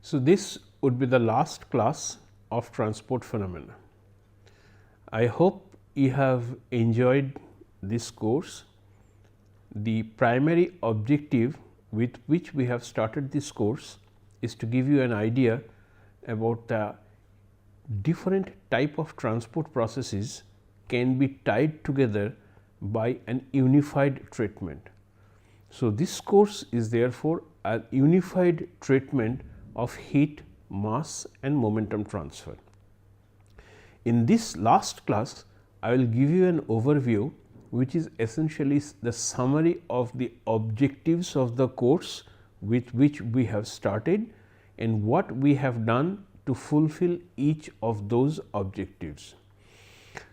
So, this would be the last class of transport phenomena. I hope you have enjoyed this course. The primary objective with which we have started this course is to give you an idea about the different type of transport processes can be tied together by an unified treatment. So, this course is therefore a unified treatment of heat, mass and momentum transfer. In this last class, I will give you an overview which is essentially the summary of the objectives of the course with which we have started and what we have done to fulfill each of those objectives.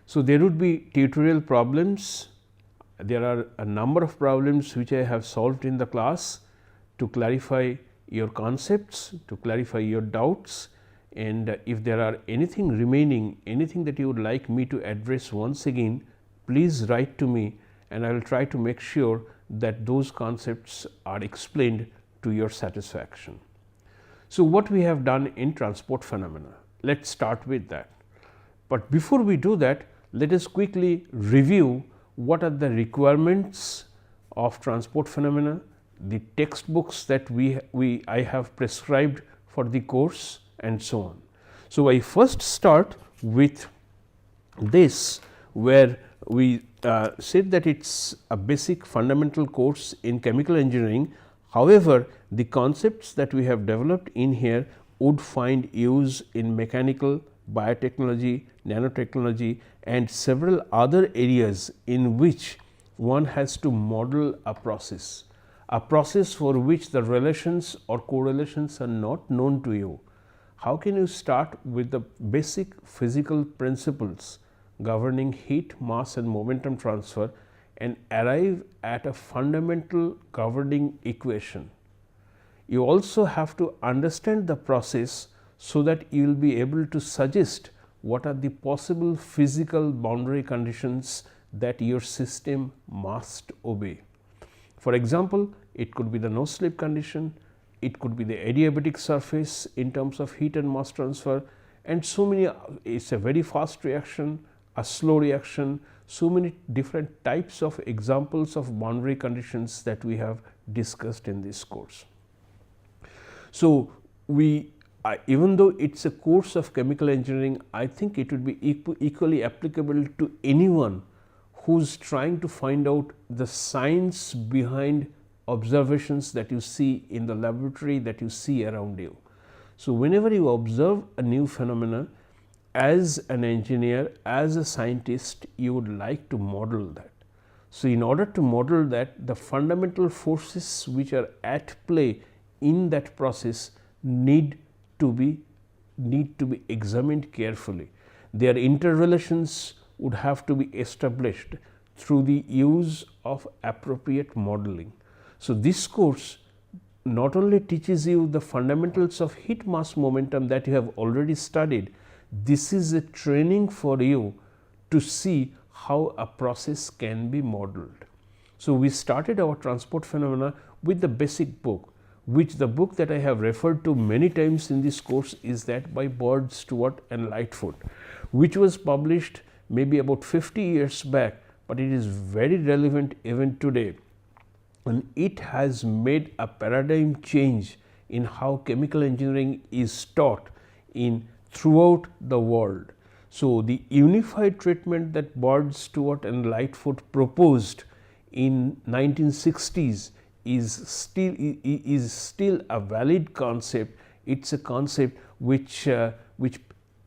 So, there would be tutorial problems. There are a number of problems which I have solved in the class to clarify your concepts, to clarify your doubts, and if there are anything remaining, anything that you would like me to address once again, please write to me and I will try to make sure that those concepts are explained to your satisfaction. So, what we have done in transport phenomena? Let us start with that. But before we do that, let us quickly review what are the requirements of transport phenomena, the textbooks that I have prescribed for the course and so on. So, I first start with this where we said that it is a basic fundamental course in chemical engineering. However, the concepts that we have developed in here would find use in mechanical, biotechnology, nanotechnology and several other areas in which one has to model a process for which the relations or correlations are not known to you. How can you start with the basic physical principles governing heat, mass and momentum transfer and arrive at a fundamental governing equation? You also have to understand the process so that you will be able to suggest what are the possible physical boundary conditions that your system must obey. For example, it could be the no slip condition, it could be the adiabatic surface in terms of heat and mass transfer and so many, it is a very fast reaction, a slow reaction, so many different types of examples of boundary conditions that we have discussed in this course. So, even though it is a course of chemical engineering, I think it would be equally applicable to anyone who is trying to find out the science behind observations that you see in the laboratory, that you see around you. So, whenever you observe a new phenomena, as an engineer, as a scientist, you would like to model that. So, in order to model that, the fundamental forces which are at play in that process need to be examined carefully. Their interrelations would have to be established through the use of appropriate modeling. So, this course not only teaches you the fundamentals of heat, mass, momentum that you have already studied, this is a training for you to see how a process can be modeled. So, we started our transport phenomena with the basic book, which the book that I have referred to many times in this course is that by Bird, Stewart and Lightfoot, which was published maybe about 50 years back, but it is very relevant even today, and it has made a paradigm change in how chemical engineering is taught throughout the world. So, the unified treatment that Bird, Stewart and Lightfoot proposed in 1960s is still a valid concept. It is a concept which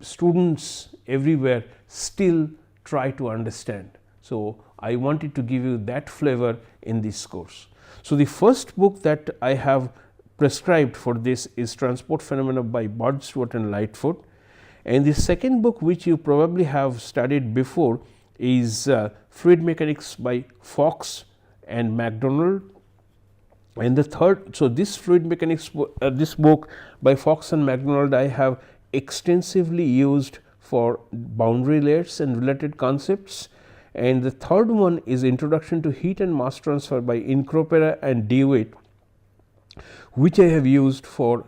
students everywhere still try to understand. So, I wanted to give you that flavor in this course. So, the first book that I have prescribed for this is Transport Phenomena by Bird, Stewart and Lightfoot, and the second book which you probably have studied before is Fluid Mechanics by Fox and MacDonald, and the third, so this Fluid Mechanics, this book by Fox and MacDonald I have extensively used for boundary layers and related concepts, and the third one is Introduction to Heat and Mass Transfer by Incropera and DeWitt, which I have used for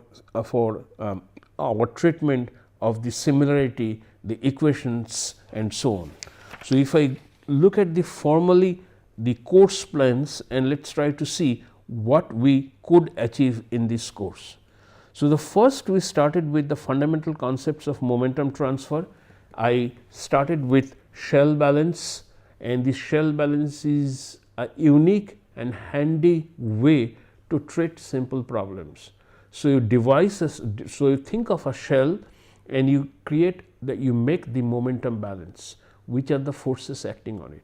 our treatment of the similarity, the equations and so on. So, if I look at the formally the course plans and let us try to see what we could achieve in this course. So, the first we started with the fundamental concepts of momentum transfer. I started with shell balance, and the shell balance is a unique and handy way to treat simple problems. So, you think of a shell and you make the momentum balance, which are the forces acting on it.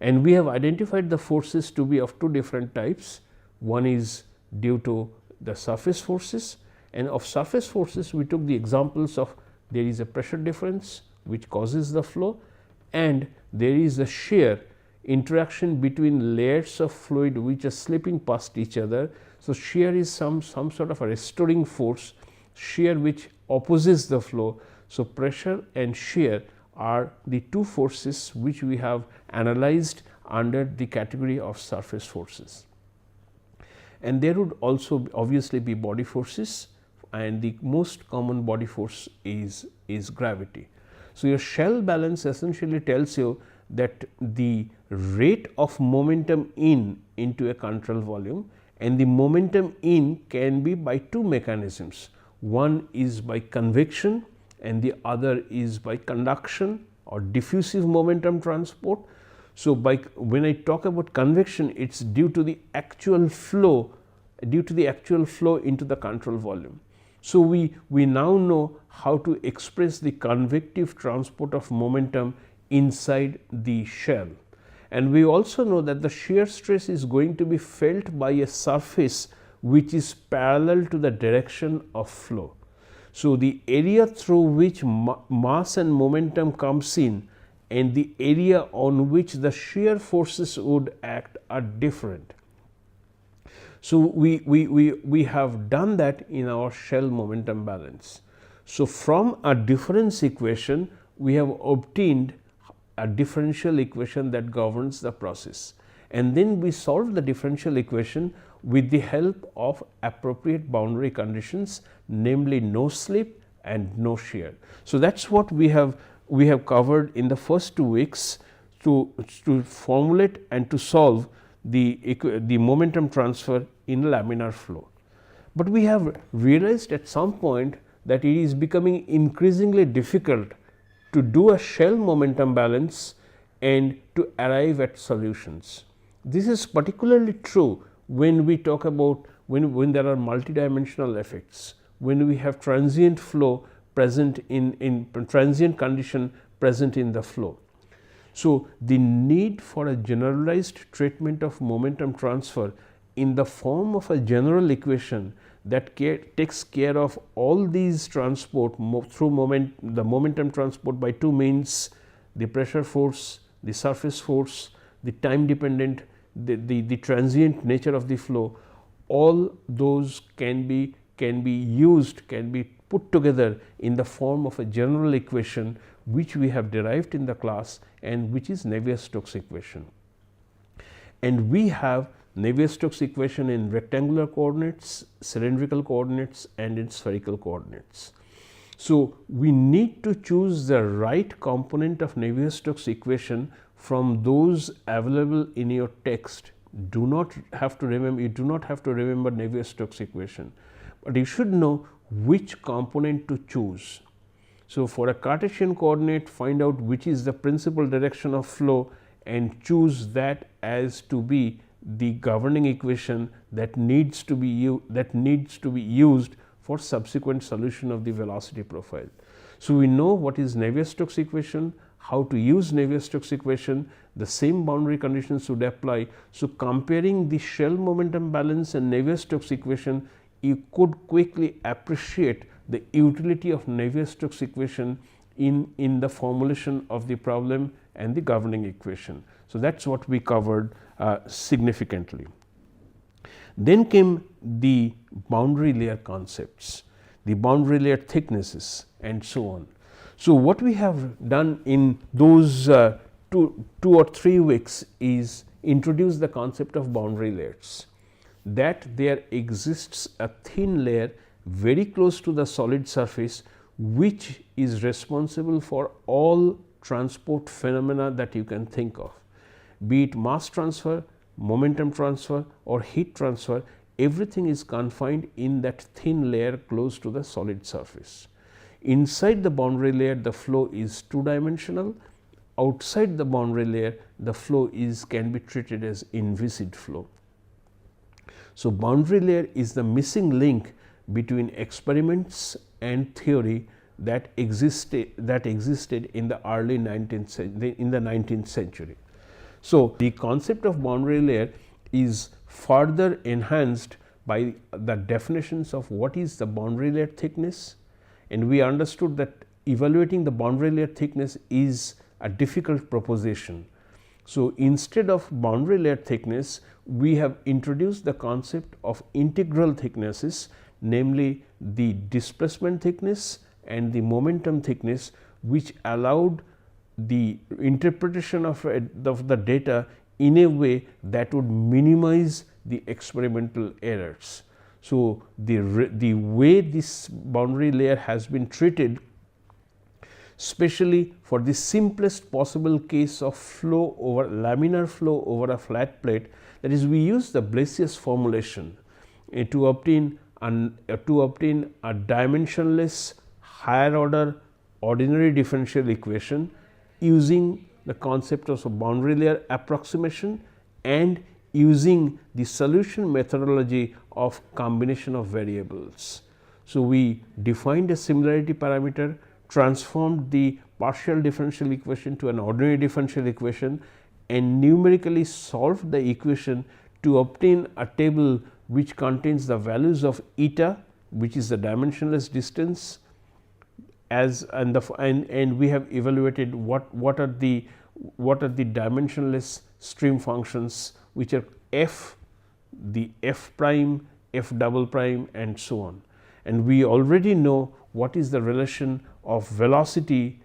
And we have identified the forces to be of two different types. One is due to the surface forces, and of surface forces we took the examples of there is a pressure difference which causes the flow, and there is a shear interaction between layers of fluid which are slipping past each other. So, shear is some sort of a restoring force, shear which opposes the flow. So, pressure and shear are the two forces which we have analyzed under the category of surface forces. And there would also obviously be body forces, and the most common body force is gravity. So, your shell balance essentially tells you that the rate of momentum into a control volume, and the momentum in can be by two mechanisms. One is by convection and the other is by conduction or diffusive momentum transport. So, when I talk about convection, it is due to the actual flow into the control volume. So, we now know how to express the convective transport of momentum inside the shell, and we also know that the shear stress is going to be felt by a surface which is parallel to the direction of flow. So, the area through which mass and momentum comes in and the area on which the shear forces would act are different. So, we have done that in our shell momentum balance. So, from a difference equation we have obtained a differential equation that governs the process, and then we solve the differential equation with the help of appropriate boundary conditions, namely no slip and no shear. So, that is what we have covered in the first 2 weeks to formulate and to solve the momentum transfer in laminar flow. But we have realized at some point that it is becoming increasingly difficult to do a shell momentum balance and to arrive at solutions. This is particularly true when we talk about when there are multidimensional effects, when we have transient flow present in transient condition present in the flow. So, the need for a generalized treatment of momentum transfer in the form of a general equation that takes care of all these transport through the momentum transport by two means, the pressure force, the surface force, the time dependent, the transient nature of the flow, all those can be put together in the form of a general equation which we have derived in the class and which is Navier-Stokes equation. And we have Navier-Stokes equation in rectangular coordinates, cylindrical coordinates and in spherical coordinates. So, we need to choose the right component of Navier-Stokes equation from those available in your text. You do not have to remember Navier-Stokes equation, but you should know which component to choose. So, for a Cartesian coordinate, find out which is the principal direction of flow and choose that as to be the governing equation that needs to be used for subsequent solution of the velocity profile. So, we know what is Navier-Stokes equation, how to use Navier-Stokes equation, the same boundary conditions would apply. So, comparing the shell momentum balance and Navier-Stokes equation, you could quickly appreciate the utility of Navier-Stokes equation in the formulation of the problem and the governing equation. So, that is what we covered significantly. Then came the boundary layer concepts, the boundary layer thicknesses and so on. So, what we have done in those two or three weeks is introduce the concept of boundary layers. that there exists a thin layer very close to the solid surface, which is responsible for all transport phenomena that you can think of, be it mass transfer, momentum transfer or heat transfer. Everything is confined in that thin layer close to the solid surface. Inside the boundary layer, the flow is two dimensional. Outside the boundary layer, the flow can be treated as inviscid flow. So, boundary layer is the missing link between experiments and theory that existed in the early 19th century. So, the concept of boundary layer is further enhanced by the definitions of what is the boundary layer thickness, and we understood that evaluating the boundary layer thickness is a difficult proposition. So, instead of boundary layer thickness, we have introduced the concept of integral thicknesses, namely the displacement thickness and the momentum thickness, which allowed the interpretation of the data in a way that would minimize the experimental errors. So, the way this boundary layer has been treated, especially for the simplest possible case of laminar flow over a flat plate, that is, we use the Blasius formulation to obtain a dimensionless higher order ordinary differential equation using the concept of boundary layer approximation and using the solution methodology of combination of variables. So, we defined a similarity parameter, transformed the partial differential equation to an ordinary differential equation, and numerically solved the equation to obtain a table which contains the values of eta, which is the dimensionless distance, and we have evaluated what are the dimensionless stream functions, which are f, the f prime, f double prime, and so on. And we already know what is the relation of velocity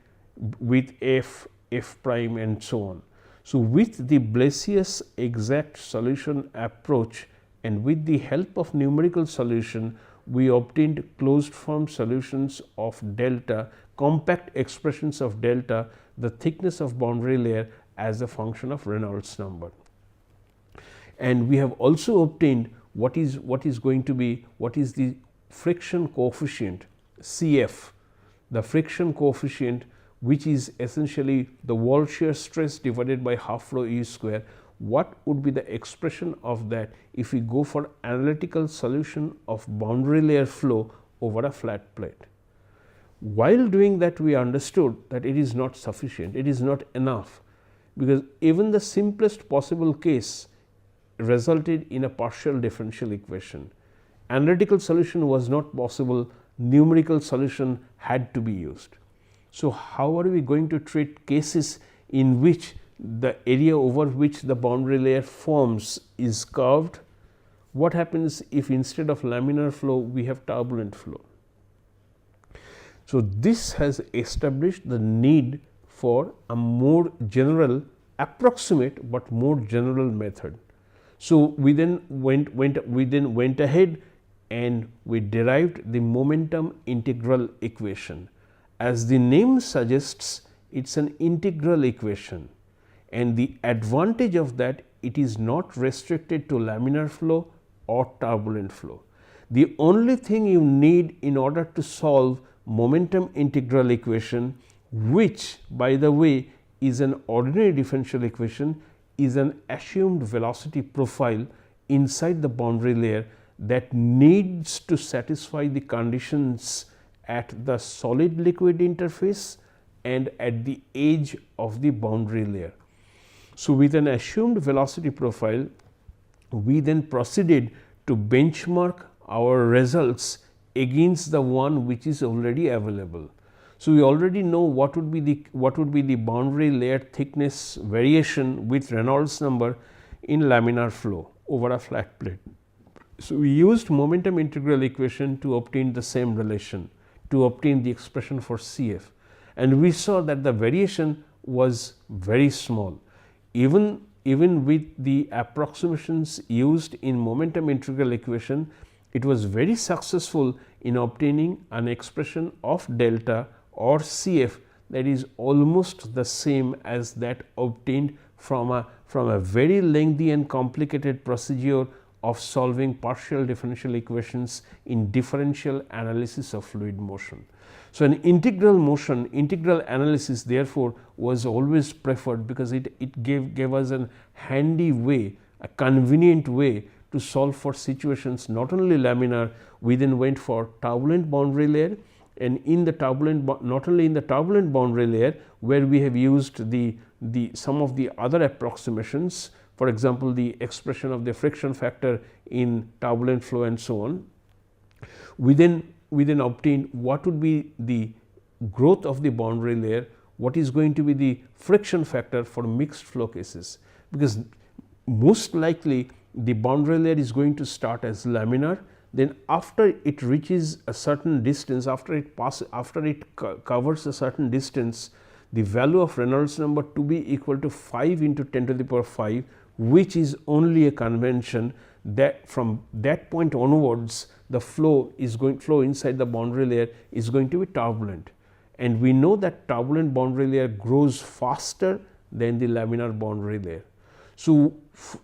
with f, f prime, and so on. So, with the Blasius exact solution approach and with the help of numerical solution, we obtained closed form solutions of delta, compact expressions of delta, the thickness of boundary layer as a function of Reynolds number. And we have also obtained what is the friction coefficient Cf, the friction coefficient, which is essentially the wall shear stress divided by half rho E square. What would be the expression of that if we go for analytical solution of boundary layer flow over a flat plate? While doing that, we understood that it is not sufficient, it is not enough, because even the simplest possible case resulted in a partial differential equation. Analytical solution was not possible, numerical solution had to be used. So, how are we going to treat cases in which the area over which the boundary layer forms is curved? What happens if instead of laminar flow we have turbulent flow? So, this has established the need for a more general, approximate but more general method. So, we then went ahead and we derived the momentum integral equation. As the name suggests, it is an integral equation, and the advantage of that, it is not restricted to laminar flow or turbulent flow. The only thing you need in order to solve momentum integral equation, which by the way is an ordinary differential equation, is an assumed velocity profile inside the boundary layer that needs to satisfy the conditions at the solid liquid interface and at the edge of the boundary layer. So, with an assumed velocity profile, we then proceeded to benchmark our results against the one which is already available. So, we already know what would be the boundary layer thickness variation with Reynolds number in laminar flow over a flat plate. So, we used momentum integral equation to obtain the same relation, to obtain the expression for Cf, and we saw that the variation was very small. Even even with the approximations used in momentum integral equation, it was very successful in obtaining an expression of delta or Cf that is almost the same as that obtained from a very lengthy and complicated procedure of solving partial differential equations in differential analysis of fluid motion. So, an integral motion, integral analysis therefore, was always preferred because it gave us a handy way, a convenient way to solve for situations not only laminar. We then went for turbulent boundary layer, and in the turbulent, not only in the turbulent boundary layer where we have used the some of the other approximations, for example, the expression of the friction factor in turbulent flow and so on. We then obtained what would be the growth of the boundary layer, what is going to be the friction factor for mixed flow cases, because most likely the boundary layer is going to start as laminar, then after it reaches a certain distance, after it covers a certain distance, the value of Reynolds number to be equal to 5 into 10 to the power 5, which is only a convention that from that point onwards the flow inside the boundary layer is going to be turbulent, and we know that turbulent boundary layer grows faster than the laminar boundary layer. So,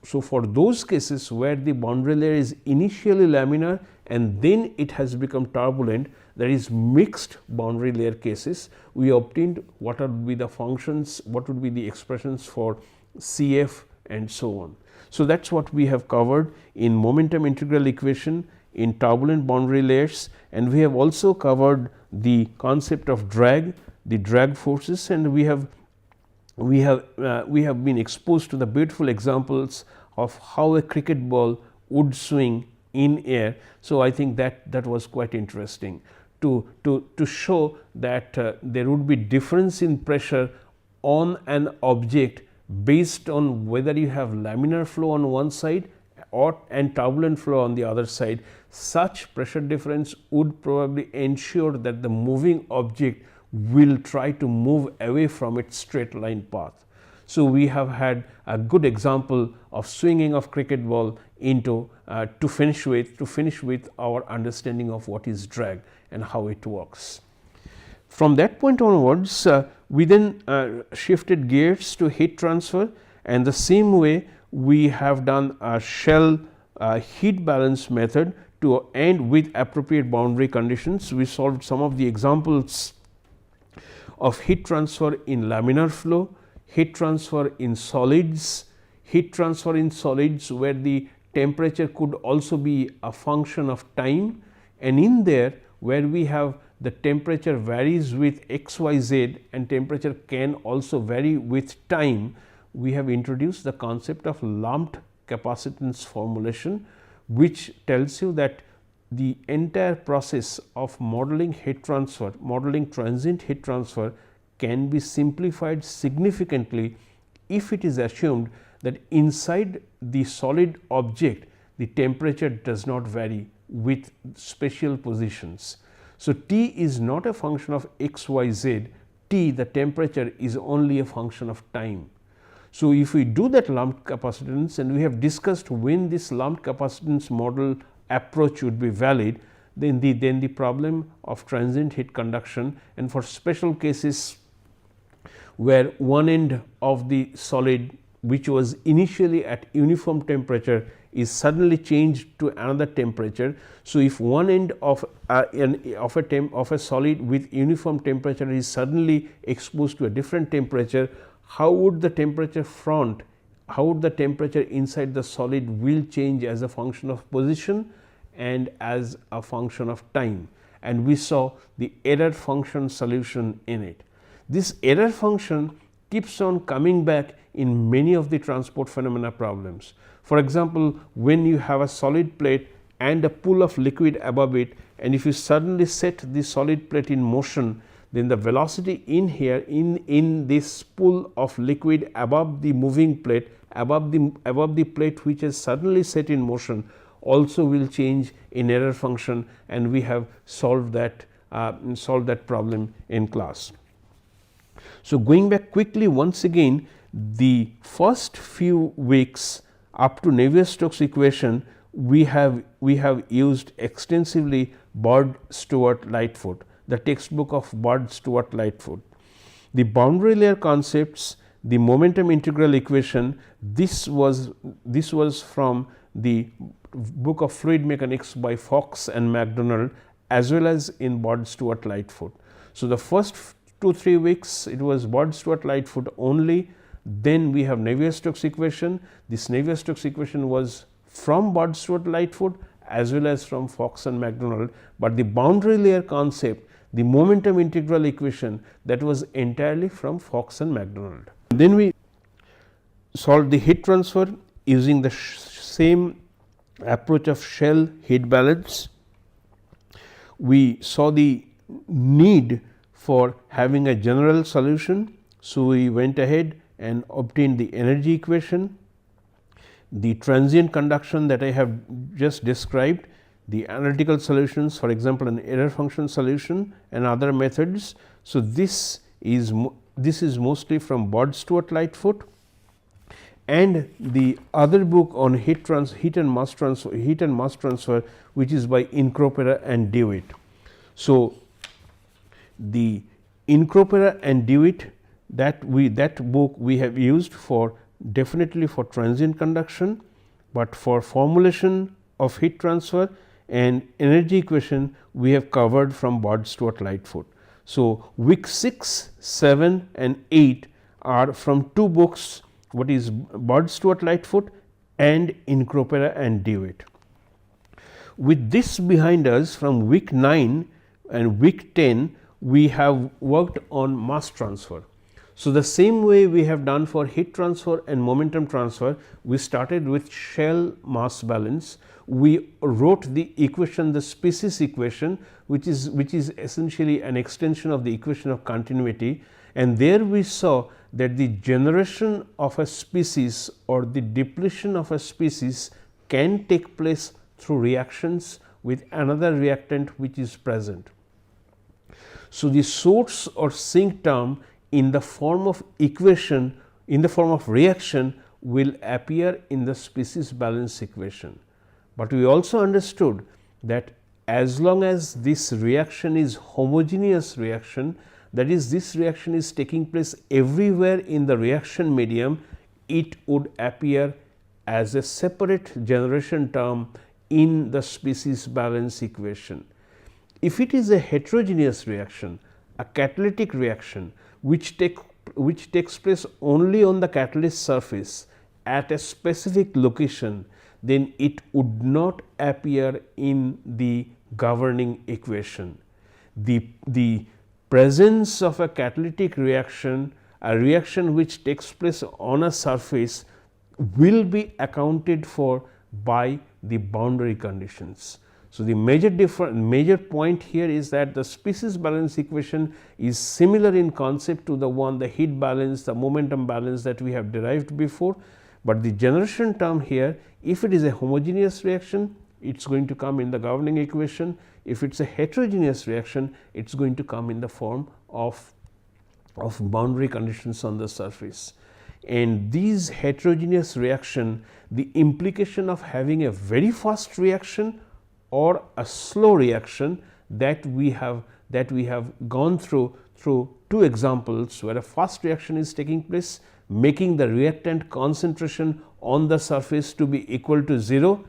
for those cases where the boundary layer is initially laminar and then it has become turbulent, that is mixed boundary layer cases, we obtained what would be the functions, what would be the expressions for Cf and so on. So, that is what we have covered in momentum integral equation in turbulent boundary layers, and we have also covered the concept of drag, the drag forces, and we have been exposed to the beautiful examples of how a cricket ball would swing in air. So, I think that was quite interesting to show that there would be difference in pressure on an object based on whether you have laminar flow on one side and turbulent flow on the other side. Such pressure difference would probably ensure that the moving object will try to move away from its straight line path. So, we have had a good example of swinging of cricket ball into to finish with our understanding of what is drag and how it works. From that point onwards, we then shifted gears to heat transfer, and the same way we have done a shell heat balance method to end with appropriate boundary conditions. We solved some of the examples of heat transfer in laminar flow, heat transfer in solids, heat transfer in solids where the temperature could also be a function of time, and in there where we have the temperature varies with xyz and temperature can also vary with time, we have introduced the concept of lumped capacitance formulation, which tells you that the entire process of modeling heat transfer, modeling transient heat transfer can be simplified significantly if it is assumed that inside the solid object the temperature does not vary with spatial positions. So, T is not a function of xyz, T the temperature is only a function of time. So, if we do that lumped capacitance, and we have discussed when this lumped capacitance model approach would be valid, then the problem of transient heat conduction, and for special cases where one end of the solid which was initially at uniform temperature is suddenly changed to another temperature. So, if one end of a solid with uniform temperature is suddenly exposed to a different temperature, how would the temperature inside the solid will change as a function of position and as a function of time, and we saw the error function solution in it. This error function keeps on coming back in many of the transport phenomena problems. For example, when you have a solid plate and a pool of liquid above it, and if you suddenly set the solid plate in motion, then the velocity in here in this pool of liquid above the moving plate, above the plate which is suddenly set in motion, also will change in error function, and we have solved that problem in class. So, going back quickly once again, the first few weeks up to Navier-Stokes equation, we have used extensively Bird-Stewart-Lightfoot, the textbook of Bird-Stewart-Lightfoot. The boundary layer concepts, the momentum integral equation, this was from the book of fluid mechanics by Fox and MacDonald, as well as in Bird-Stewart-Lightfoot. So, the first 2-3 weeks it was Bird-Stewart-Lightfoot only, then we have Navier-Stokes equation. This Navier-Stokes equation was from Bird-Stewart-Lightfoot as well as from Fox and MacDonald, but the boundary layer concept, the momentum integral equation, that was entirely from Fox and MacDonald. Then we solved the heat transfer using the same approach of shell heat balance. We saw the need for having a general solution. So, we went ahead and obtained the energy equation, the transient conduction that I have just described, the analytical solutions, for example, an error function solution and other methods. So, this is mostly from Bird-Stewart-Lightfoot, and the other book on heat and mass transfer, which is by Incropera and Dewitt. So, the Incropera and Dewitt, that book we have used for definitely for transient conduction, but for formulation of heat transfer and energy equation we have covered from Bird-Stewart-Lightfoot. So, week 6, 7 and 8 are from two books, what is Bird-Stewart-Lightfoot and Incropera and Dewitt. With this behind us, from week 9 and week 10 we have worked on mass transfer. So, the same way we have done for heat transfer and momentum transfer, we started with shell mass balance. We wrote the equation, the species equation, which is essentially an extension of the equation of continuity, and there we saw that the generation of a species or the depletion of a species can take place through reactions with another reactant which is present. So, the source or sink term in the form of equation, in the form of reaction, will appear in the species balance equation. But we also understood that as long as this reaction is homogeneous reaction, that is, this reaction is taking place everywhere in the reaction medium, it would appear as a separate generation term in the species balance equation. If it is a heterogeneous reaction, a catalytic reaction which takes place only on the catalyst surface at a specific location, then it would not appear in the governing equation. The presence of a catalytic reaction, a reaction which takes place on a surface, will be accounted for by the boundary conditions. So, the major point here is that the species balance equation is similar in concept to the heat balance, the momentum balance that we have derived before, but the generation term here, if it is a homogeneous reaction, it is going to come in the governing equation. If it is a heterogeneous reaction, it is going to come in the form of boundary conditions on the surface. And these heterogeneous reaction, the implication of having a very fast reaction or a slow reaction, that we have gone through two examples where a fast reaction is taking place, making the reactant concentration on the surface to be equal to 0,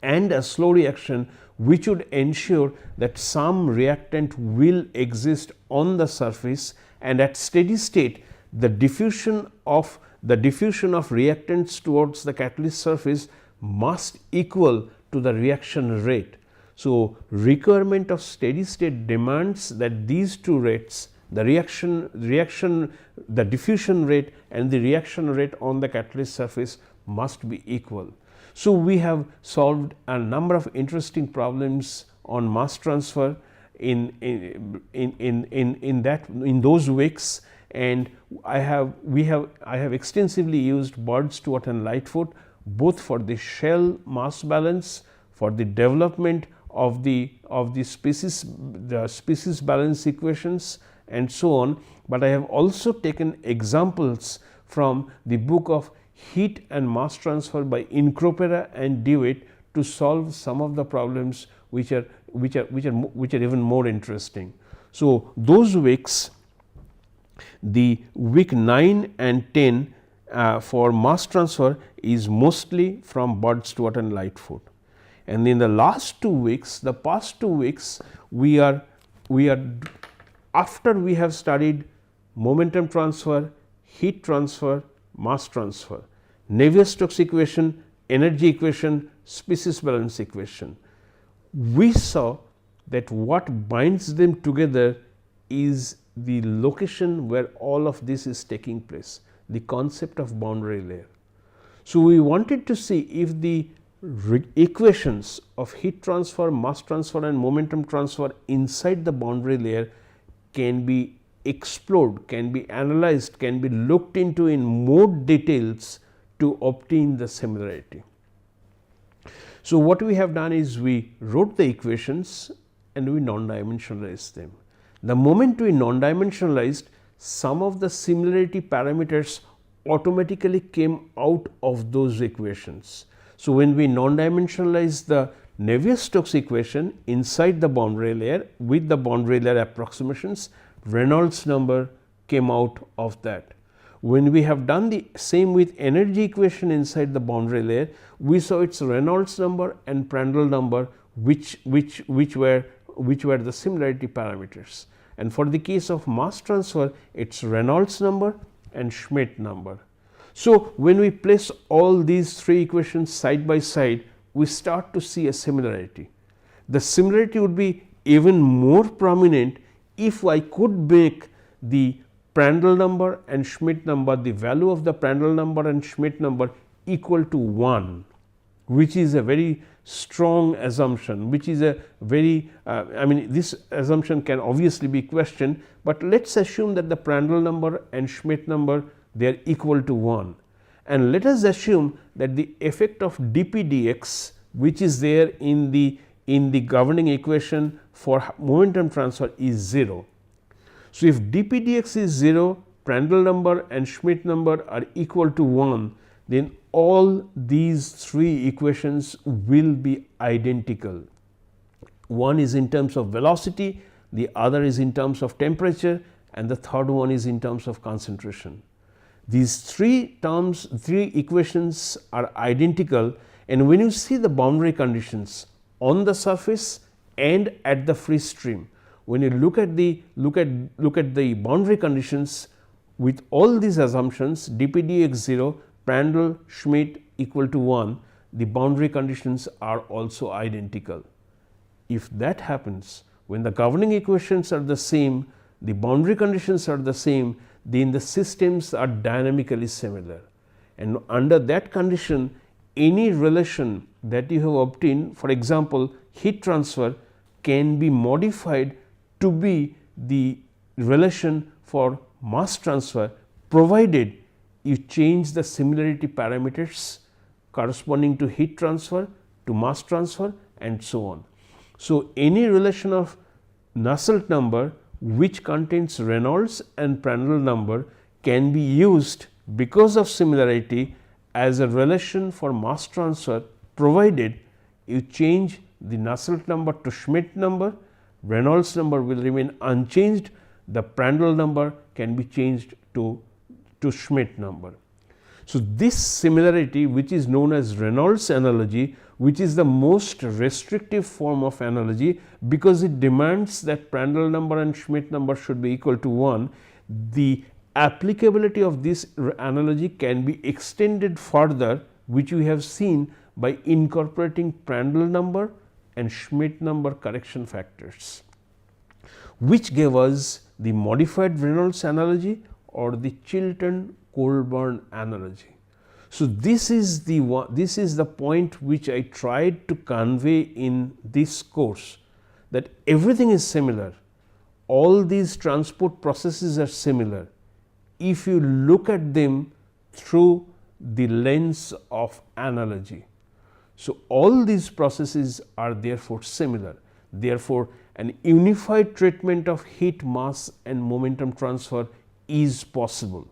and a slow reaction which would ensure that some reactant will exist on the surface, and at steady state the diffusion of reactants towards the catalyst surface must equal to the reaction rate. So, requirement of steady state demands that these two rates, the diffusion rate and the reaction rate on the catalyst surface, must be equal. So, we have solved a number of interesting problems on mass transfer in those weeks, and I have extensively used Bird-Stewart and Lightfoot, both for the shell mass balance, for the development of the species balance equations and so on, but I have also taken examples from the book of Heat and Mass Transfer by Incropera and Dewitt to solve some of the problems which are even more interesting. So, those weeks, the week 9 and 10 for mass transfer is mostly from Bird-Stewart and Lightfoot. And in the last 2 weeks, the past 2 weeks, we are after we have studied momentum transfer, heat transfer, mass transfer, Navier-Stokes equation, energy equation, species balance equation, we saw that what binds them together is the location where all of this is taking place, the concept of boundary layer. So, we wanted to see if the equations of heat transfer, mass transfer and momentum transfer inside the boundary layer can be explored, can be analyzed, can be looked into in more details to obtain the similarity. So, what we have done is we wrote the equations and we non-dimensionalized them. The moment we non-dimensionalized, some of the similarity parameters automatically came out of those equations. So, when we non-dimensionalize the Navier-Stokes equation inside the boundary layer with the boundary layer approximations, Reynolds number came out of that. When we have done the same with energy equation inside the boundary layer, we saw its Reynolds number and Prandtl number which were the similarity parameters. And for the case of mass transfer, its Reynolds number and Schmidt number. So, when we place all these 3 equations side by side, we start to see a similarity. The similarity would be even more prominent if I could make the Prandtl number and Schmidt number, the value of the Prandtl number and Schmidt number equal to 1, which is a very strong assumption, which is a very I mean, this assumption can obviously be questioned, but let us assume that the Prandtl number and Schmidt number, they are equal to 1, and let us assume that the effect of dp dx, which is there in the governing equation for momentum transfer, is 0. So, if dp dx is 0, Prandtl number and Schmidt number are equal to 1, then all these 3 equations will be identical. One is in terms of velocity, the other is in terms of temperature, and the third one is in terms of concentration. These 3 equations are identical, and when you see the boundary conditions on the surface and at the free stream, when you look at the boundary conditions with all these assumptions, dp dx 0, Prandtl, Schmidt equal to 1, the boundary conditions are also identical. If that happens, when the governing equations are the same, the boundary conditions are the same, then the systems are dynamically similar, and under that condition, any relation that you have obtained, for example, heat transfer, can be modified to be the relation for mass transfer, provided you change the similarity parameters corresponding to heat transfer, to mass transfer, and so on. So, any relation of Nusselt number which contains Reynolds and Prandtl number can be used because of similarity as a relation for mass transfer, provided you change the Nusselt number to Schmidt number, Reynolds number will remain unchanged, the Prandtl number can be changed to Schmidt number. So, this similarity, which is known as Reynolds analogy, which is the most restrictive form of analogy, because it demands that Prandtl number and Schmidt number should be equal to 1, the applicability of this analogy can be extended further, which we have seen by incorporating Prandtl number and Schmidt number correction factors, which gave us the modified Reynolds analogy or the Chiltern-Colburn analogy. So, this is the point which I tried to convey in this course, that everything is similar, all these transport processes are similar if you look at them through the lens of analogy. So, all these processes are therefore similar, therefore, an unified treatment of heat, mass and momentum transfer is possible.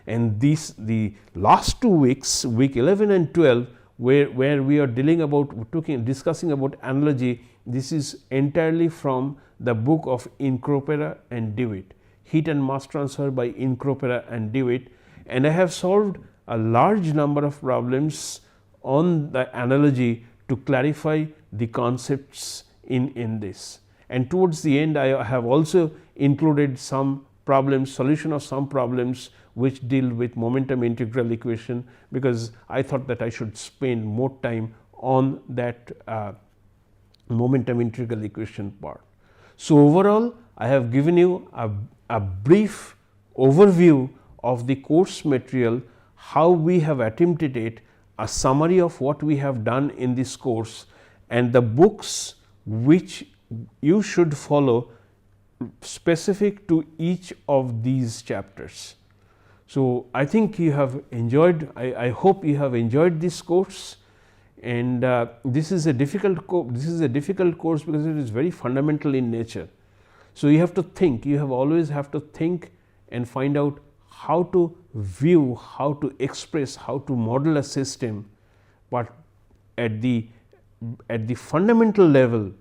and the last 2 weeks, week 11 and 12, where we are discussing about analogy, this is entirely from the book of Incropera and Dewitt, Heat and Mass Transfer by Incropera and Dewitt, and I have solved a large number of problems on the analogy to clarify the concepts in this. And towards the end, I have also included some problems, solution of some problems which deal with momentum integral equation, because I thought that I should spend more time on that momentum integral equation part. So, overall I have given you a brief overview of the course material, how we have attempted it, a summary of what we have done in this course, and the books which you should follow specific to each of these chapters. So, I think you have enjoyed, I hope you have enjoyed this course, and this is a difficult course because it is very fundamental in nature. So, you have to think, you always have to think and find out how to view, how to express, how to model a system, but at the fundamental level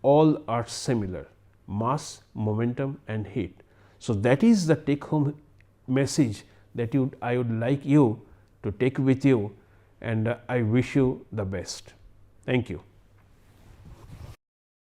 all are similar: mass, momentum and heat. So, that is the take home message that I would like you to take with you, and I wish you the best. Thank you.